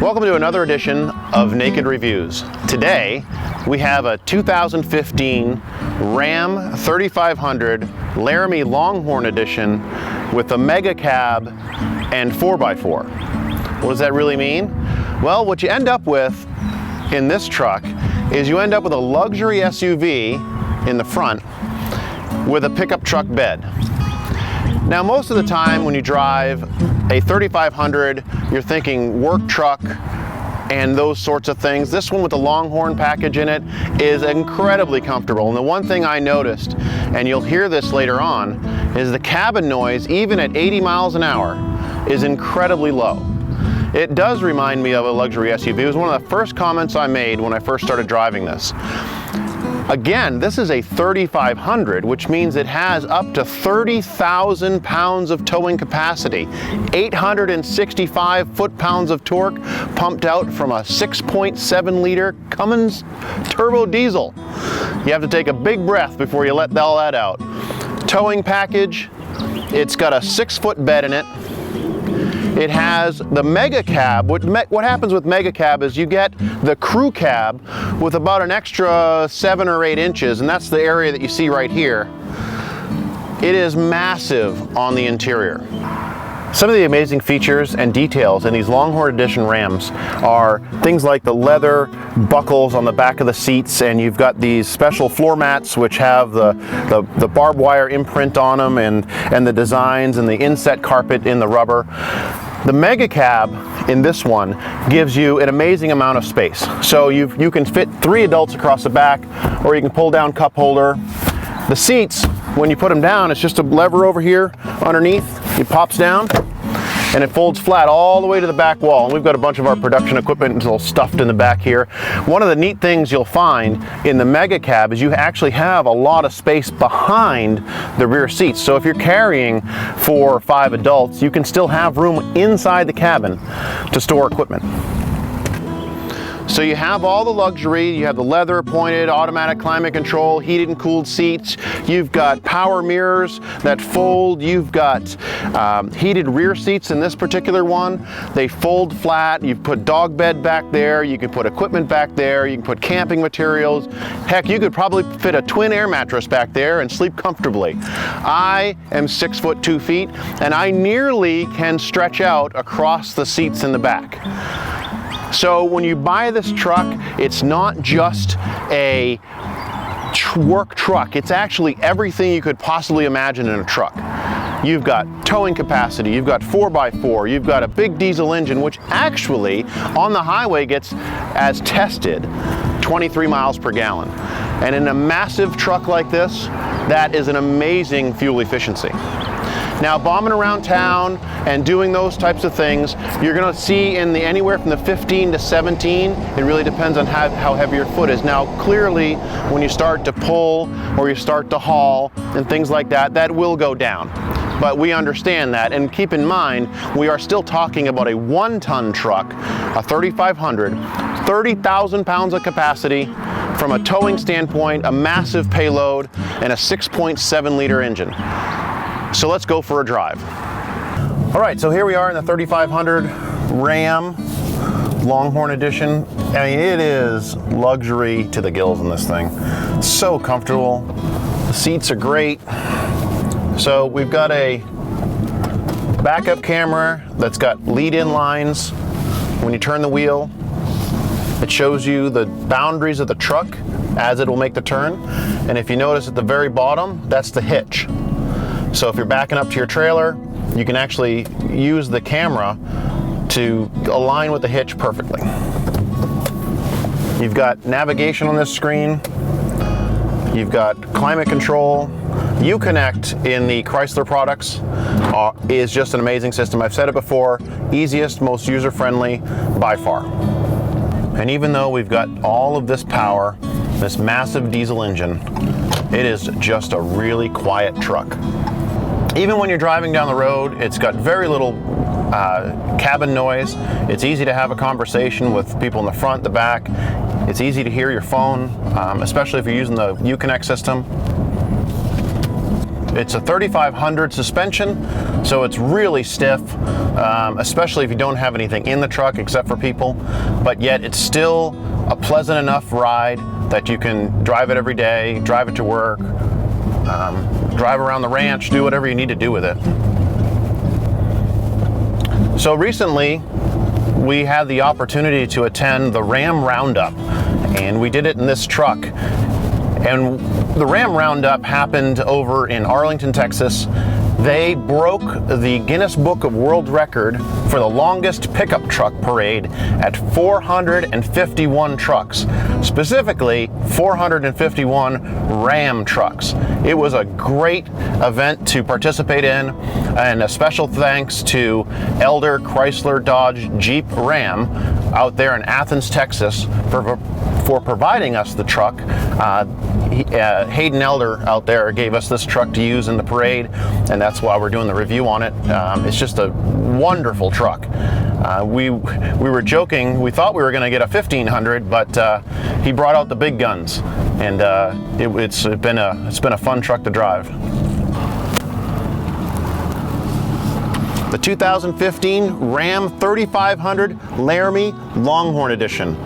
Welcome to another edition of Naked Reviews. Today we have a 2015 Ram 3500 Laramie Longhorn Edition with a mega cab and 4x4. What does that really mean? Well, what you end up with in this truck is you end up with a luxury SUV in the front with a pickup truck bed. Now, most of the time when you drive a 3500, you're thinking work truck and those sorts of things. This one with the Longhorn package in it is incredibly comfortable. And the one thing I noticed, and you'll hear this later on, is the cabin noise, even at 80 miles an hour, is incredibly low. It does remind me of a luxury SUV. It was one of the first comments I made when I first started driving this. Again, this is a 3500, which means it has up to 30,000 pounds of towing capacity, 865 foot-pounds of torque pumped out from a 6.7 liter Cummins turbo diesel. You have to take a big breath before you let all that out. Towing package, it's got a 6-foot bed in it. It has the mega cab. What happens with mega cab is you get the crew cab with about an extra 7 or 8 inches, and that's the area that you see right here. It is massive on the interior. Some of the amazing features and details in these Longhorn Edition Rams are things like the leather buckles on the back of the seats, and you've got these special floor mats which have the barbed wire imprint on them, and the designs and the inset carpet in the rubber. The mega cab in this one gives you an amazing amount of space. So you can fit 3 adults across the back, or you can pull down cup holder. The seats, when you put them down, it's just a lever over here underneath. It pops down and it folds flat all the way to the back wall. And we've got a bunch of our production equipment all stuffed in the back here. One of the neat things you'll find in the mega cab is you actually have a lot of space behind the rear seats. So if you're carrying 4 or 5 adults, you can still have room inside the cabin to store equipment. So you have all the luxury. You have the leather appointed, automatic climate control, heated and cooled seats. You've got power mirrors that fold. You've got heated rear seats in this particular one. They fold flat. You've put dog bed back there. You can put equipment back there. You can put camping materials. Heck, you could probably fit a twin air mattress back there and sleep comfortably. I am 6 foot 2 feet, and I nearly can stretch out across the seats in the back. So when you buy this truck, it's not just a work truck. It's actually everything you could possibly imagine in a truck. You've got towing capacity, you've got 4x4, you've got a big diesel engine, which actually on the highway gets, as tested, 23 miles per gallon. And in a massive truck like this, that is an amazing fuel efficiency. Now, bombing around town and doing those types of things, you're going to see in the anywhere from the 15 to 17. It really depends on how heavy your foot is. Now, clearly, when you start to pull or you start to haul and things like that, that will go down. But we understand that, and keep in mind, we are still talking about a 1-ton truck, a 3500, 30,000 pounds of capacity from a towing standpoint, a massive payload, and a 6.7 liter engine. So let's go for a drive. All right, so here we are in the 3500 Ram Longhorn Edition. I mean, it is luxury to the gills in this thing. So comfortable. The seats are great. So we've got a backup camera that's got lead-in lines. When you turn the wheel, it shows you the boundaries of the truck as it will make the turn. And if you notice at the very bottom, that's the hitch. So if you're backing up to your trailer, you can actually use the camera to align with the hitch perfectly. You've got navigation on this screen. You've got climate control. Uconnect in the Chrysler products is just an amazing system. I've said it before, easiest, most user-friendly by far. And even though we've got all of this power, this massive diesel engine, it is just a really quiet truck. Even when you're driving down the road, it's got very little cabin noise. It's easy to have a conversation with people in the front, the back. It's easy to hear your phone, especially if you're using the Uconnect system. It's a 3500 suspension, so it's really stiff, especially if you don't have anything in the truck except for people, but yet it's still a pleasant enough ride that you can drive it every day, drive it to work, drive around the ranch, do whatever you need to do with it. So recently, we had the opportunity to attend the Ram Roundup, and we did it in this truck. And the Ram Roundup happened over in Arlington, Texas. They broke the Guinness Book of World Record for the longest pickup truck parade at 451 trucks, specifically 451 Ram trucks. It was a great event to participate in, and a special thanks to Elder Chrysler Dodge Jeep Ram out there in Athens, Texas for providing us the truck. Hayden Elder out there gave us this truck to use in the parade, and that's why we're doing the review on it. It's just a wonderful truck. We were joking, we thought we were going to get a 1500, but he brought out the big guns, and it's been a fun truck to drive. The 2015 Ram 3500 Laramie Longhorn Edition.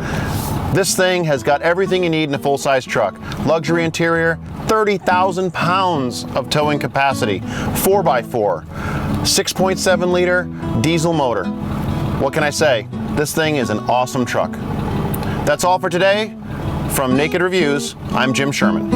This thing has got everything you need in a full-size truck. Luxury interior, 30,000 pounds of towing capacity, 4x4, 6.7 liter diesel motor. What can I say? This thing is an awesome truck. That's all for today. From Naked Reviews, I'm Jim Sherman.